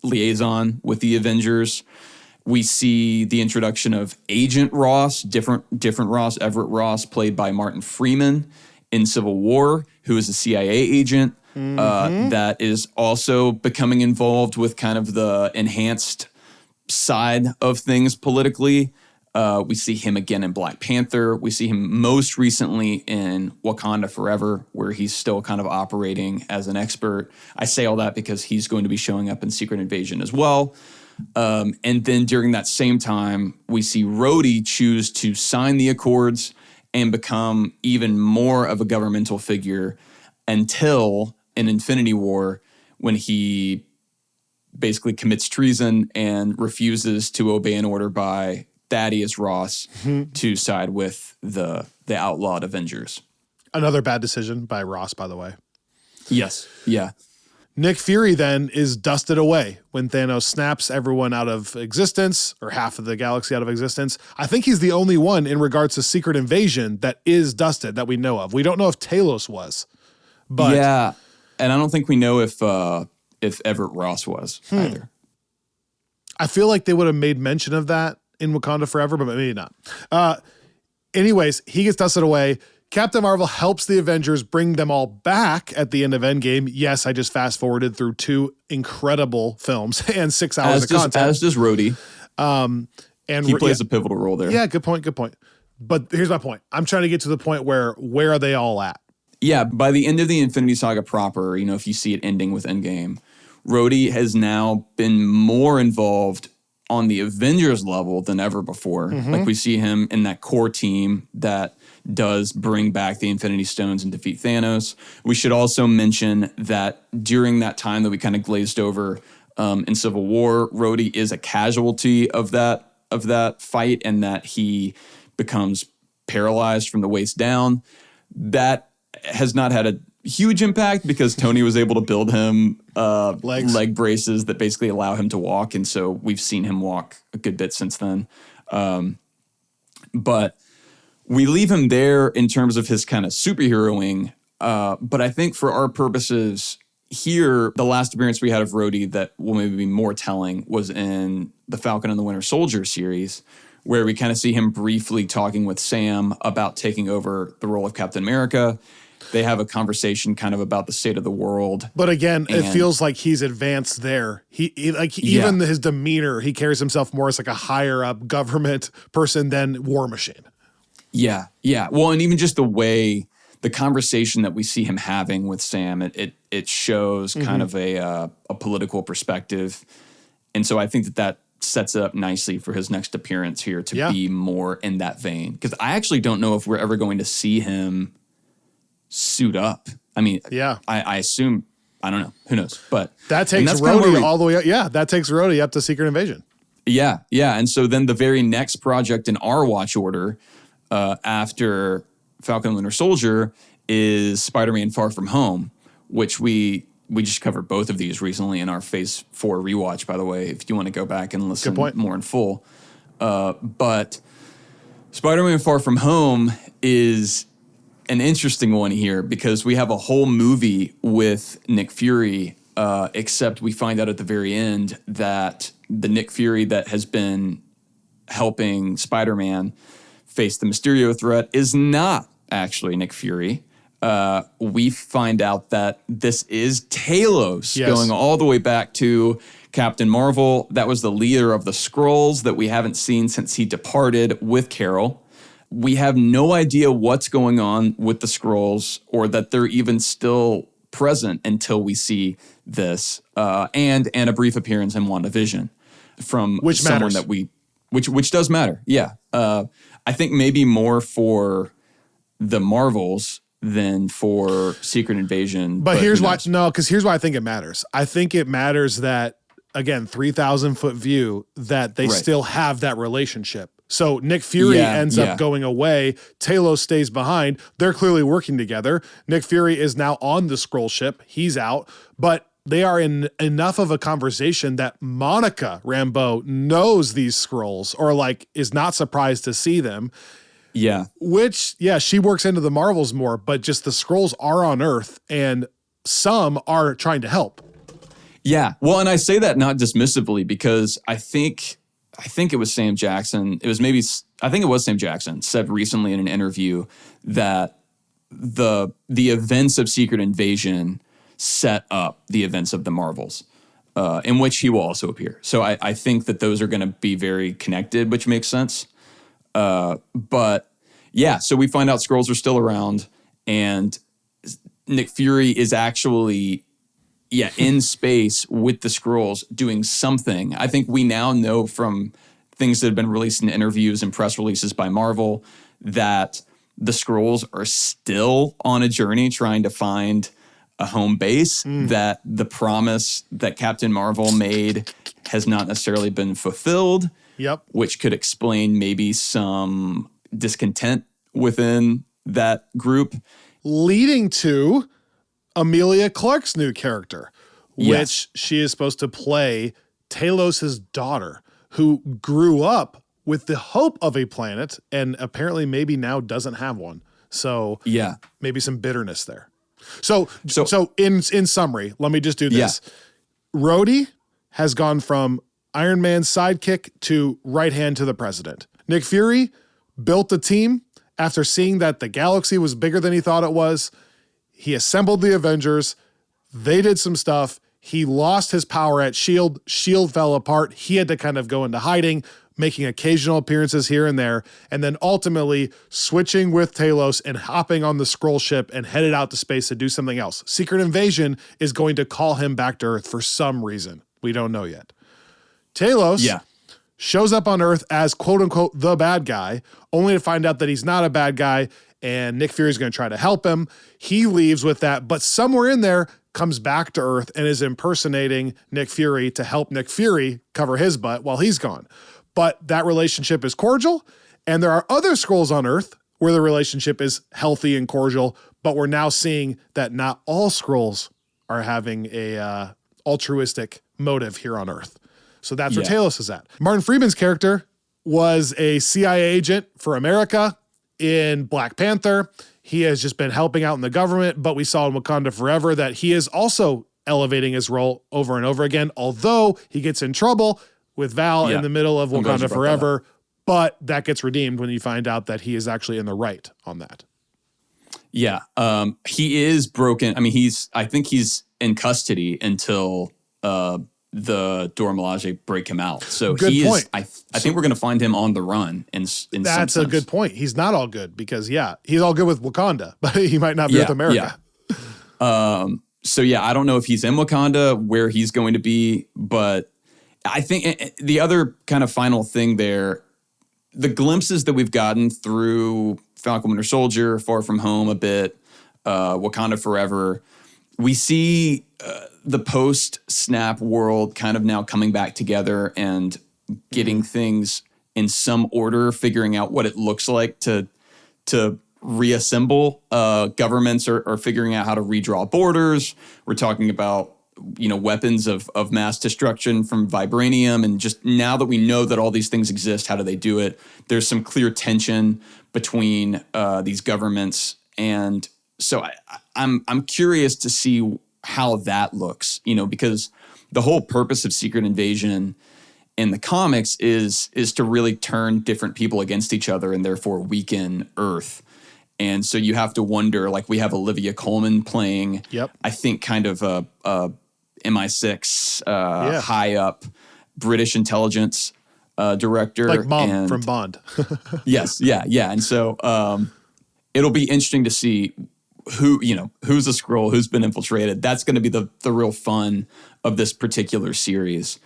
liaison with the Avengers. We see the introduction of Agent Ross, different Ross, Everett Ross, played by Martin Freeman in Civil War, who is a CIA agent that is also becoming involved with kind of the enhanced side of things politically. We see him again in Black Panther. We see him most recently in Wakanda Forever, where he's still kind of operating as an expert. I say all that because he's going to be showing up in Secret Invasion as well. And then during that same time, we see Rhodey choose to sign the Accords and become even more of a governmental figure until in Infinity War, when he basically commits treason and refuses to obey an order by Thaddeus Ross to side with the outlawed Avengers. Another bad decision by Ross, by the way. Yes. Yeah. Nick Fury then is dusted away when Thanos snaps everyone out of existence, or half of the galaxy out of existence. I think he's the only one in regards to Secret Invasion that is dusted that we know of. We don't know if Talos was, but yeah, and I don't think we know if Everett Ross was either. I feel like they would have made mention of that in Wakanda Forever, but maybe not. Anyways, he gets dusted away. Captain Marvel helps the Avengers bring them all back at the end of Endgame. Yes, I just fast forwarded through 2 incredible films and 6 hours of content. As does Rhodey. And he plays a pivotal role there. Yeah, good point. But here's my point. I'm trying to get to the point where are they all at? Yeah, by the end of the Infinity Saga proper, if you see it ending with Endgame, Rhodey has now been more involved on the Avengers level than ever before. Like we see him in that core team that does bring back the Infinity Stones and defeat Thanos. We should also mention that during that time that we kind of glazed over in Civil War, Rhodey is a casualty of that fight, and that he becomes paralyzed from the waist down. That has not had a huge impact because Tony was able to build him leg braces that basically allow him to walk, and so we've seen him walk a good bit since then. But we leave him there in terms of his kind of superheroing But I think for our purposes here, the last appearance we had of Rhodey that will maybe be more telling was in the Falcon and the Winter Soldier series, where we kind of see him briefly talking with Sam about taking over the role of Captain America. They have a conversation kind of about the state of the world. But again, it feels like he's advanced there. Even his demeanor, he carries himself more as like a higher up government person than War Machine. Yeah. Well, and even just the way, the conversation that we see him having with Sam, it shows kind of a political perspective. And so I think that sets it up nicely for his next appearance here to be more in that vein. Because I actually don't know if we're ever going to see him suit up. I mean, I assume, I don't know, who knows? But that takes Rhodey all the way up. Yeah, that takes Rhodey up to Secret Invasion. Yeah. And so then the very next project in our watch order after Falcon and Winter Soldier is Spider-Man Far From Home, which we just covered both of these recently in our Phase 4 rewatch, by the way, if you want to go back and listen more in full. But Spider-Man Far From Home is an interesting one here because we have a whole movie with Nick Fury, except we find out at the very end that the Nick Fury that has been helping Spider-Man face the Mysterio threat is not actually Nick Fury. We find out that this is Talos, going all the way back to Captain Marvel. That was the leader of the Skrulls that we haven't seen since he departed with Carol. We have no idea what's going on with the Skrulls or that they're even still present until we see this. And a brief appearance in WandaVision from someone that which does matter. Yeah. I think maybe more for the Marvels than for Secret Invasion. But here's why. No, because here's why I think it matters. I think it matters that, again, 3,000 foot view, that they still have that relationship. So Nick Fury ends up going away. Talos stays behind. They're clearly working together. Nick Fury is now on the Skrull ship. He's out. But they are in enough of a conversation that Monica Rambeau knows these Skrulls, or like is not surprised to see them. Yeah. Which, she works into the Marvels more, but just the Skrulls are on Earth and some are trying to help. Yeah. Well, and I say that not dismissively because I think it was Sam Jackson. I think it was Sam Jackson said recently in an interview that the events of Secret Invasion set up the events of the Marvels, in which he will also appear. So I think that those are going to be very connected, which makes sense. But yeah, so we find out Skrulls are still around and Nick Fury is actually, in space with the Skrulls doing something. I think we now know from things that have been released in interviews and press releases by Marvel that the Skrulls are still on a journey trying to find a home base, that the promise that Captain Marvel made has not necessarily been fulfilled. Yep. Which could explain maybe some discontent within that group. Leading to Emilia Clarke's new character, which she is supposed to play Talos' daughter, who grew up with the hope of a planet and apparently maybe now doesn't have one. So maybe some bitterness there. So in summary, let me just do this. Rhodey has gone from Iron Man's sidekick to right hand to the president. Nick Fury built a team after seeing that the galaxy was bigger than he thought it was. He assembled the Avengers. They did some stuff. He lost his power at S.H.I.E.L.D. S.H.I.E.L.D. fell apart. He had to kind of go into hiding, making occasional appearances here and there, and then ultimately switching with Talos and hopping on the Skrull ship and headed out to space to do something else. Secret Invasion is going to call him back to Earth for some reason. We don't know yet. Talos shows up on Earth as quote-unquote the bad guy, only to find out that he's not a bad guy, and Nick Fury is going to try to help him. He leaves with that, but somewhere in there comes back to Earth and is impersonating Nick Fury to help Nick Fury cover his butt while he's gone. But that relationship is cordial, and there are other Skrulls on Earth where the relationship is healthy and cordial, but we're now seeing that not all Skrulls are having a altruistic motive here on Earth. So that's where Talos is at. Martin Freeman's character was a CIA agent for America in Black Panther. he has just been helping out in the government, but we saw in Wakanda Forever that he is also elevating his role over and over again, although he gets in trouble with Val in the middle of Wakanda Forever, but that gets redeemed when you find out that he is actually in the right on that. Yeah. He is broken. I mean, I think he's in custody until the Dora Milaje break him out. So good he point. is, I think we're going to find him on the run in some That's a sense. good point. He's not all good because he's all good with Wakanda, but he might not be with America. Yeah. So yeah, I don't know if he's in Wakanda, where he's going to be, but I think the other kind of final thing there, the glimpses that we've gotten through Falcon Winter Soldier, Far From Home a bit, Wakanda Forever, we see the post-snap world kind of now coming back together and getting things in some order, figuring out what it looks like to reassemble. Governments are figuring out how to redraw borders. We're talking about weapons of mass destruction from vibranium, and just now that we know that all these things exist, how do they do it? There's some clear tension between these governments, and so I'm curious to see how that looks. Because the whole purpose of Secret Invasion in the comics is to really turn different people against each other and therefore weaken Earth. And so you have to wonder, like, we have Olivia Colman playing, I think, kind of a MI6 high up British intelligence director. Like Mom from Bond. Yes, yeah. And so it'll be interesting to see who's a Skrull, who's been infiltrated. That's going to be the real fun of this particular series.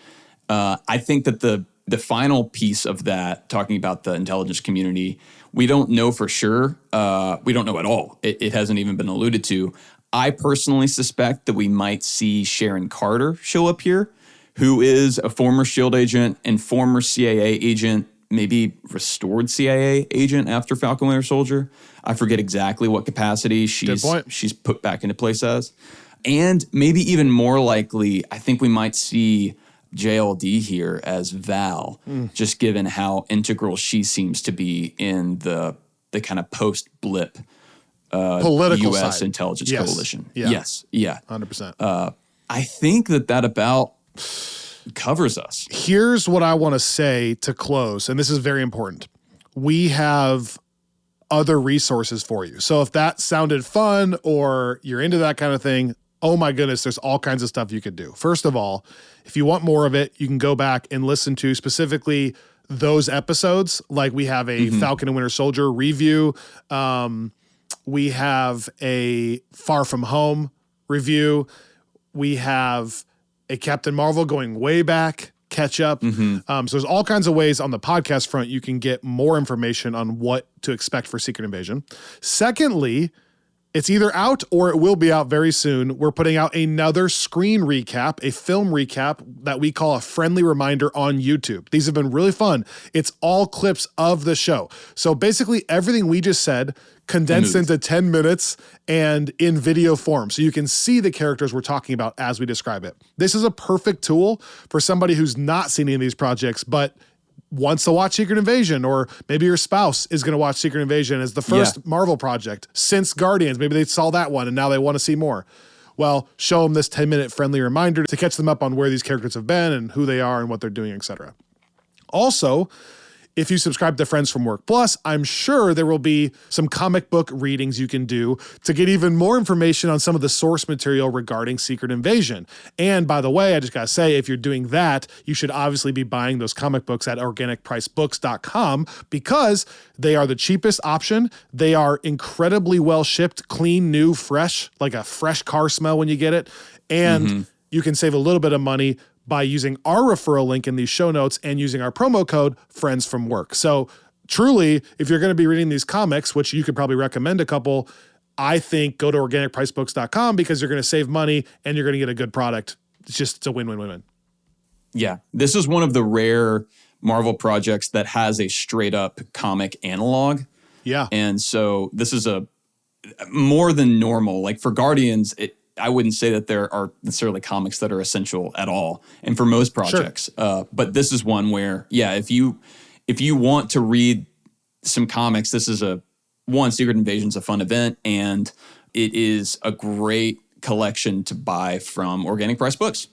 I think that the final piece of that, talking about the intelligence community, we don't know for sure. We don't know at all. It hasn't even been alluded to. I personally suspect that we might see Sharon Carter show up here, who is a former SHIELD agent and former CIA agent, maybe restored CIA agent after Falcon Winter Soldier. I forget exactly what capacity she's put back into place as. And maybe even more likely, I think we might see JLD here as Val, just given how integral she seems to be in the kind of post-blip political U.S. side. intelligence coalition. Yeah. Yes. Yeah. 100%. I think that about covers us. Here's what I want to say to close, and this is very important. We have other resources for you. So if that sounded fun or you're into that kind of thing, oh my goodness, there's all kinds of stuff you could do. First of all, if you want more of it, you can go back and listen to specifically those episodes. Like we have a Falcon and Winter Soldier review. We have a Far From Home review. We have a Captain Marvel going way back, catch up. So there's all kinds of ways on the podcast front you can get more information on what to expect for Secret Invasion. Secondly, it's either out or it will be out very soon. We're putting out another screen recap, a film recap that we call a friendly reminder on YouTube. These have been really fun. It's all clips of the show. So basically everything we just said condensed into 10 minutes and in video form. So you can see the characters we're talking about as we describe it. This is a perfect tool for somebody who's not seen any of these projects, but wants to watch Secret Invasion, or maybe your spouse is going to watch Secret Invasion as the first Marvel project since Guardians. Maybe they saw that one and now they want to see more. Well, show them this 10-minute friendly reminder to catch them up on where these characters have been and who they are and what they're doing, etc. Also, if you subscribe to Friends from Work Plus, I'm sure there will be some comic book readings you can do to get even more information on some of the source material regarding Secret Invasion. And by the way, I just gotta say, if you're doing that, you should obviously be buying those comic books at organicpricebooks.com because they are the cheapest option. They are incredibly well shipped, clean, new, fresh, like a fresh car smell when you get it. And you can save a little bit of money by using our referral link in these show notes and using our promo code Friends from Work. So truly, if you're going to be reading these comics, which you could probably recommend a couple, I think go to organicpricebooks.com because you're going to save money and you're going to get a good product. It's a win-win-win-win. Yeah. This is one of the rare Marvel projects that has a straight up comic analog. Yeah. And so this is a more than normal. Like for Guardians, I wouldn't say that there are necessarily comics that are essential at all. And for most projects, but this is one where, if you want to read some comics, this is a one, Secret Invasion's a fun event, and it is a great collection to buy from Organic Press Books.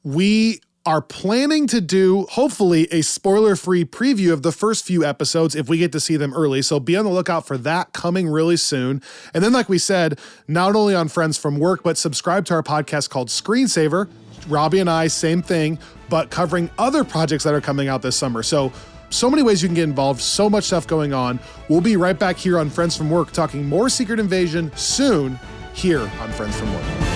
We are planning to do, hopefully, a spoiler-free preview of the first few episodes if we get to see them early. So be on the lookout for that coming really soon. And then, like we said, not only on Friends from Work, but subscribe to our podcast called Screensaver. Robbie and I, same thing, but covering other projects that are coming out this summer. So many ways you can get involved, so much stuff going on. We'll be right back here on Friends from Work talking more Secret Invasion soon here on Friends from Work.